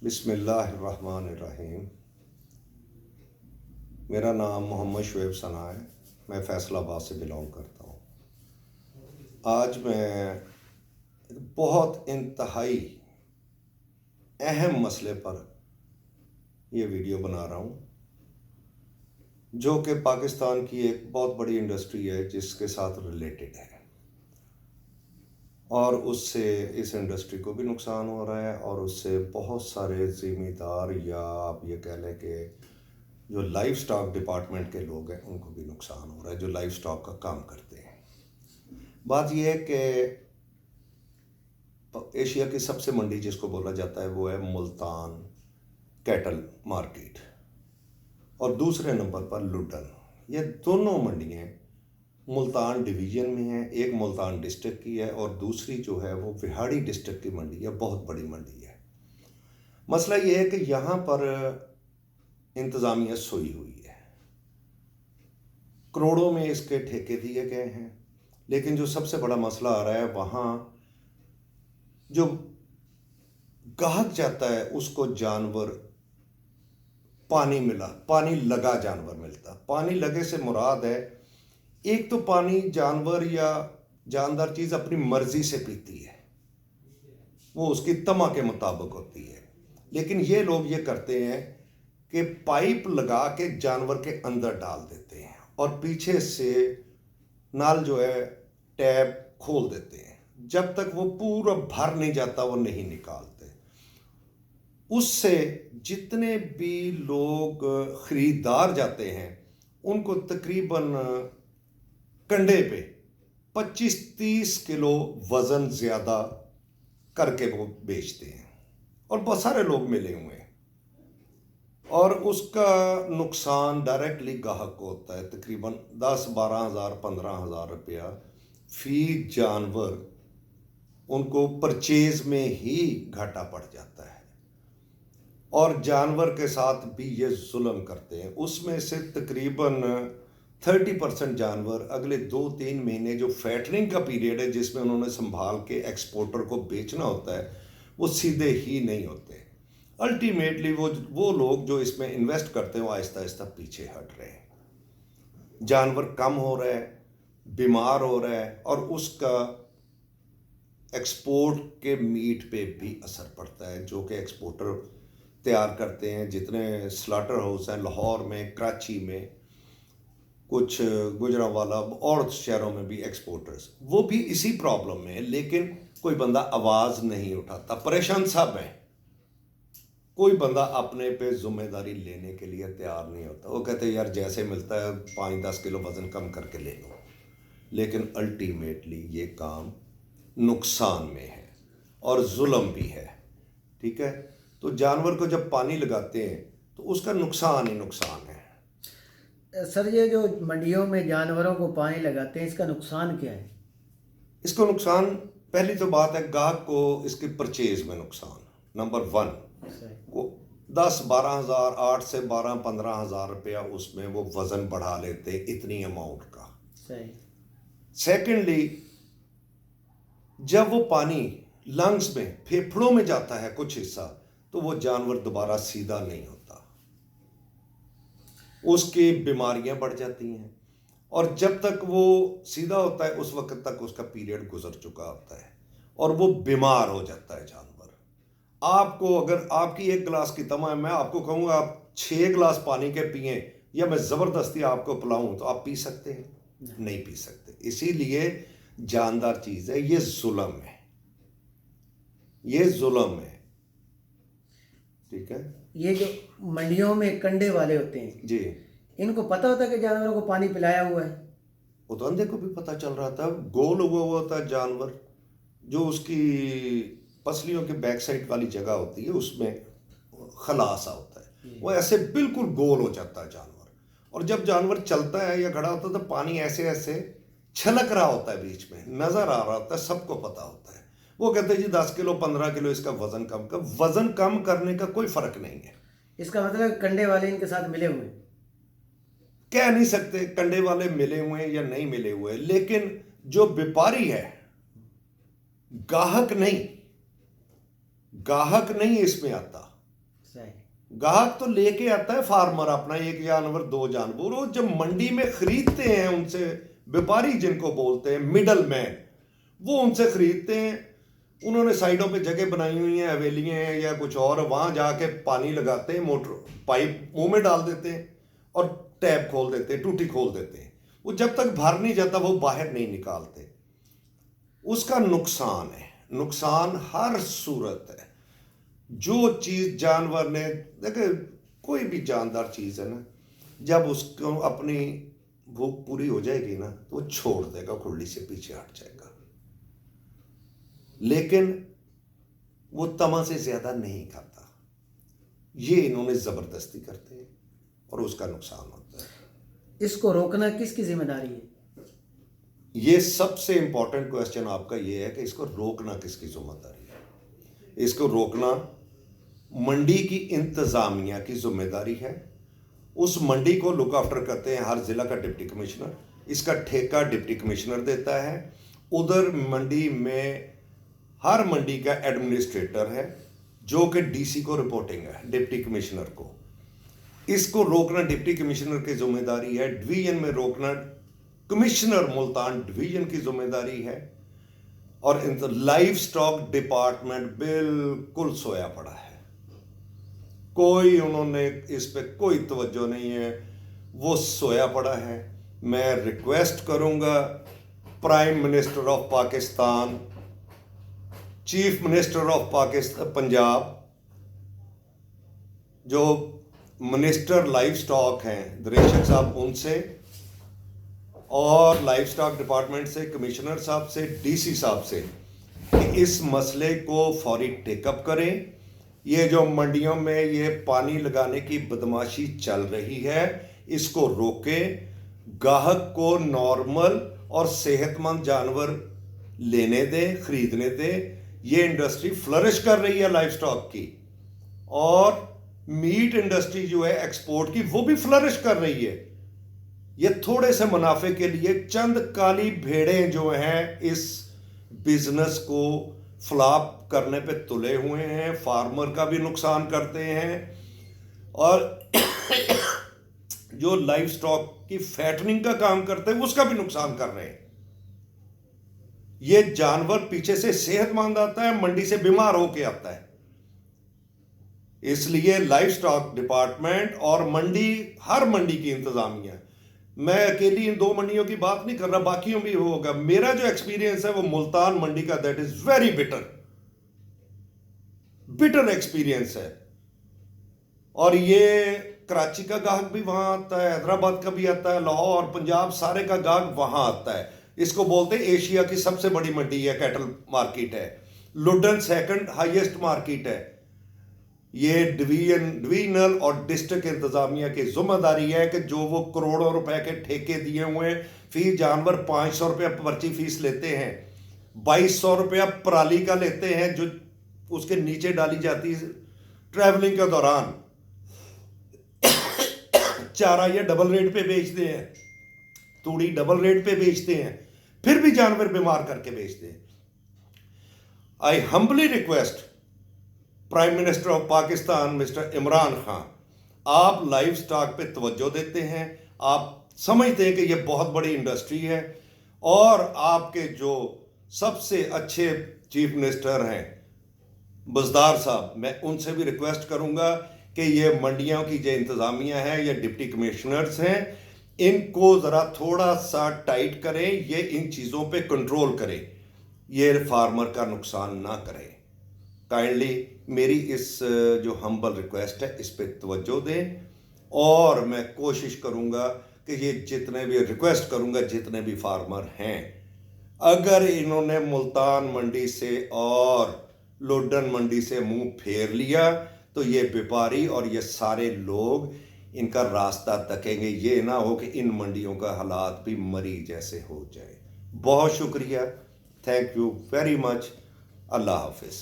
बिस्मिल्लाहिर्रहमानिर्रहीम। मेरा नाम मोहम्मद शुएब सना है। मैं फैसलाबाद से बिलोंग करता हूँ। आज मैं बहुत इंतहाई अहम मसले पर ये वीडियो बना रहा हूँ, जो कि पाकिस्तान की एक बहुत बड़ी इंडस्ट्री है जिसके साथ रिलेटेड है, और उससे इस इंडस्ट्री को भी नुकसान हो रहा है और उससे बहुत सारे ज़िम्मेदार, या आप ये कह लें कि जो लाइफ स्टॉक डिपार्टमेंट के लोग हैं उनको भी नुकसान हो रहा है, जो लाइफ स्टॉक का काम करते हैं। बात यह है कि एशिया की सबसे मंडी जिसको बोला जाता है वो है मुल्तान कैटल मार्केट, और दूसरे नंबर पर लुडन। ये दोनों मंडियाँ मुल्तान डिवीज़न में हैं। एक मुल्तान डिस्ट्रिक्ट की है और दूसरी जो है वो विहाड़ी डिस्ट्रिक्ट की मंडी है, बहुत बड़ी मंडी है। मसला ये है कि यहाँ पर इंतज़ामिया सोई हुई है, करोड़ों में इसके ठेके दिए गए हैं, लेकिन जो सबसे बड़ा मसला आ रहा है, वहाँ जो गाहक जाता है उसको जानवर पानी मिला, पानी लगा जानवर मिलता। पानी लगे से मुराद है, एक तो पानी जानवर या जानदार चीज़ अपनी मर्जी से पीती है, वो उसकी तमा के मुताबिक होती है। लेकिन ये लोग ये करते हैं कि पाइप लगा के जानवर के अंदर डाल देते हैं और पीछे से नाल जो है टैप खोल देते हैं। जब तक वो पूरा भर नहीं जाता वो नहीं निकालते। उससे जितने भी लोग खरीदार जाते हैं उनको तकरीबन कंडे पे 25-30 किलो वज़न ज़्यादा करके वो बेचते हैं, और बहुत सारे लोग मिले हुए हैं। और उसका नुकसान डायरेक्टली गाहक को होता है, तकरीबन 10-12 हज़ार 15 हज़ार रुपया फी जानवर उनको परचेज में ही घाटा पड़ जाता है। और जानवर के साथ भी ये जुल्म करते हैं। उसमें से तकरीबन 30% जानवर अगले 2-3 महीने, जो फैटनिंग का पीरियड है जिसमें उन्होंने संभाल के एक्सपोर्टर को बेचना होता है, वो सीधे ही नहीं होते। अल्टीमेटली वो लोग जो इसमें इन्वेस्ट करते हैं वो आहिस्ता आहिस्ता पीछे हट रहे हैं। जानवर कम हो रहा है, बीमार हो रहा है, और उसका एक्सपोर्ट के मीट पे भी असर पड़ता है, जो कि एक्सपोर्टर तैयार करते हैं। जितने स्लाटर हाउस हैं लाहौर में, कराची में, कुछ गुजरांवाला और शहरों में भी एक्सपोर्टर्स, वो भी इसी प्रॉब्लम में है। लेकिन कोई बंदा आवाज़ नहीं उठाता, परेशान सब है। कोई बंदा अपने पे जिम्मेदारी लेने के लिए तैयार नहीं होता। वो कहते हैं यार जैसे मिलता है 5-10 किलो वज़न कम करके ले लो। लेकिन अल्टीमेटली ये काम नुकसान में है और जुल्म भी है। ठीक है, तो जानवर को जब पानी लगाते हैं तो उसका नुकसान ही नुकसान है। सर, ये जो मंडियों में जानवरों को पानी लगाते हैं, इसका नुकसान क्या है? इसको नुकसान, पहली तो बात है गाहक को इसके परचेज में नुकसान। नंबर 1 को 10-12 हज़ार, 8 से 12-15 हज़ार रुपया उसमें वो वज़न बढ़ा लेते इतनी अमाउंट का। सही। सेकेंडली, जब वो पानी लंग्स में, फेफड़ों में जाता है कुछ हिस्सा, तो वो जानवर दोबारा सीधा नहीं होता, उसकी बीमारियां बढ़ जाती हैं। और जब तक वो सीधा होता है उस वक्त तक उसका पीरियड गुजर चुका होता है और वो बीमार हो जाता है जानवर। आपको अगर आपकी 1 गिलास की तमा है, मैं आपको कहूँगा आप 6 गिलास पानी के पिए, या मैं ज़बरदस्ती आपको पिलाऊं तो आप पी सकते हैं? नहीं पी सकते। इसीलिए जानदार चीज़ है, ये जुल्म है, ये जुल्म है। ठीक है। ये जो मंडियों में कंडे वाले होते हैं जी, इनको पता होता है कि जानवरों को पानी पिलाया हुआ है? वो तो अंधे को भी पता चल रहा था। गोल हुआ हुआ था जानवर, जो उसकी पसलियों के बैक साइड वाली जगह होती है उसमें खलासा होता है, वो ऐसे बिल्कुल गोल हो जाता है जानवर। और जब जानवर चलता है या खड़ा होता है तो पानी ऐसे ऐसे छलक रहा होता है, बीच में नजर आ रहा होता है, सबको पता होता है। वो कहते हैं जी 10 किलो 15 किलो इसका वजन कम कर। वजन कम करने का कोई फर्क नहीं है। इसका मतलब कंडे वाले इनके साथ मिले हुए हैं? कह नहीं सकते कंडे वाले मिले हुए या नहीं मिले हुए, लेकिन जो व्यापारी है, गाहक नहीं, गाहक नहीं इसमें आता। समस्या है? ग्राहक तो लेके आता है फार्मर अपना एक जानवर दो जानवर, वो जब मंडी में खरीदते हैं उनसे, व्यापारी जिनको बोलते हैं मिडल मैन, वो उनसे खरीदते हैं। उन्होंने साइडों पे जगह बनाई हुई हैं, हवेलियाँ हैं या कुछ और, वहाँ जाके पानी लगाते हैं, मोटर पाइप मुंह में डाल देते हैं और टैप खोल देते हैं, टूटी खोल देते हैं। वो जब तक भर नहीं जाता वो बाहर नहीं निकालते। उसका नुकसान है, नुकसान हर सूरत है। जो चीज़ जानवर ने, देखिए कोई भी जानदार चीज़ है ना, जब उसको अपनी भूख पूरी हो जाएगी ना तो वो छोड़ देगा, खुरली से पीछे हट जाएगा, लेकिन वो तमा से ज्यादा नहीं खाता। ये इन्होंने जबरदस्ती करते हैं और उसका नुकसान होता है। इसको रोकना किसकी जिम्मेदारी है? ये सबसे इंपॉर्टेंट क्वेश्चन आपका ये है कि इसको रोकना किसकी जिम्मेदारी है। इसको रोकना मंडी की इंतजामिया की जिम्मेदारी है। उस मंडी को लुक आफ्टर करते हैं हर जिला का डिप्टी कमिश्नर, इसका ठेका डिप्टी कमिश्नर देता है। उधर मंडी में हर मंडी का एडमिनिस्ट्रेटर है जो कि डीसी को रिपोर्टिंग है, डिप्टी कमिश्नर को। इसको रोकना डिप्टी कमिश्नर की जिम्मेदारी है। डिवीजन में रोकना कमिश्नर मुल्तान डिवीजन की जिम्मेदारी है। और लाइफ स्टॉक डिपार्टमेंट बिल्कुल सोया पड़ा है, कोई उन्होंने इस पे कोई तवज्जो नहीं है, वो सोया पड़ा है। मैं रिक्वेस्ट करूंगा prime minister of Pakistan, chief minister of Pakistan Punjab, जो मिनिस्टर लाइफ स्टॉक हैं दरेशक साहब, उनसे और लाइफ स्टॉक डिपार्टमेंट से कमिश्नर साहब से, डीसी साहब से, कि इस मसले को फौरी टेकअप करें। ये जो मंडियों में ये पानी लगाने की बदमाशी चल रही है, इसको रोकें। ग्राहक को नॉर्मल और सेहतमंद जानवर लेने दें, खरीदने दें। ये इंडस्ट्री फ्लरिश कर रही है लाइफ स्टॉक की, और मीट इंडस्ट्री जो है एक्सपोर्ट की, वो भी फ्लरिश कर रही है। ये थोड़े से मुनाफे के लिए चंद काली भेड़ें जो हैं इस बिजनेस को फ्लॉप करने पे तुले हुए हैं, फार्मर का भी नुकसान करते हैं, और जो लाइफ स्टॉक की फैटनिंग का काम करते हैं उसका भी नुकसान कर रहे हैं। ये जानवर पीछे से सेहतमंद आता है, मंडी से बीमार होके आता है। इसलिए लाइफ स्टॉक डिपार्टमेंट और मंडी, हर मंडी की इंतजामिया, मैं अकेली इन दो मंडियों की बात नहीं कर रहा, बाकियों भी होगा। मेरा जो एक्सपीरियंस है वो मुल्तान मंडी का, that is very bitter experience है। और ये कराची का ग्राहक भी वहां आता है, हैदराबाद का भी आता है, लाहौर, पंजाब, सारे का ग्राहक वहां आता है। इसको बोलते हैं एशिया की सबसे बड़ी मंडी है, कैटल मार्केट है। लुडन सेकंड हाईएस्ट मार्केट है। ये डिवीजनल और डिस्ट्रिक्ट इंतजामिया की जिम्मेदारी है कि जो वो करोड़ों रुपए के ठेके दिए हुए, फीस जानवर 500 रुपया पर्ची फीस लेते हैं, 2200 रुपया पराली का लेते हैं जो उसके नीचे डाली जाती है ट्रैवलिंग के दौरान। चारा ये डबल रेट पे बेचते हैं, तूड़ी डबल रेट पे बेचते हैं, फिर भी जानवर बीमार करके बेचते हैं। I humbly request prime minister of Pakistan mister Imran Khan, आप लाइफ स्टॉक पे तवज्जो देते हैं, आप समझते हैं कि ये बहुत बड़ी इंडस्ट्री है, और आपके जो सबसे अच्छे चीफ मिनिस्टर हैं बज़दार साहब, मैं उनसे भी रिक्वेस्ट करूंगा कि ये मंडियों की जो इंतज़ामिया है, ये डिप्टी कमिश्नर्स हैं, इनको ज़रा थोड़ा सा टाइट करें, ये इन चीज़ों पे कंट्रोल करें, ये फार्मर का नुकसान ना करें। काइंडली मेरी इस जो हम्बल रिक्वेस्ट है इस पे तवज्जो दें, और मैं कोशिश करूंगा कि ये जितने भी रिक्वेस्ट करूंगा, जितने भी फार्मर हैं, अगर इन्होंने मुल्तान मंडी से और लोडन मंडी से मुंह फेर लिया तो ये व्यापारी और ये सारे लोग इनका रास्ता तकेंगे। ये ना हो कि इन मंडियों का हालात भी मरी जैसे हो जाए। बहुत शुक्रिया, थैंक यू वेरी मच, अल्लाह हाफिज़।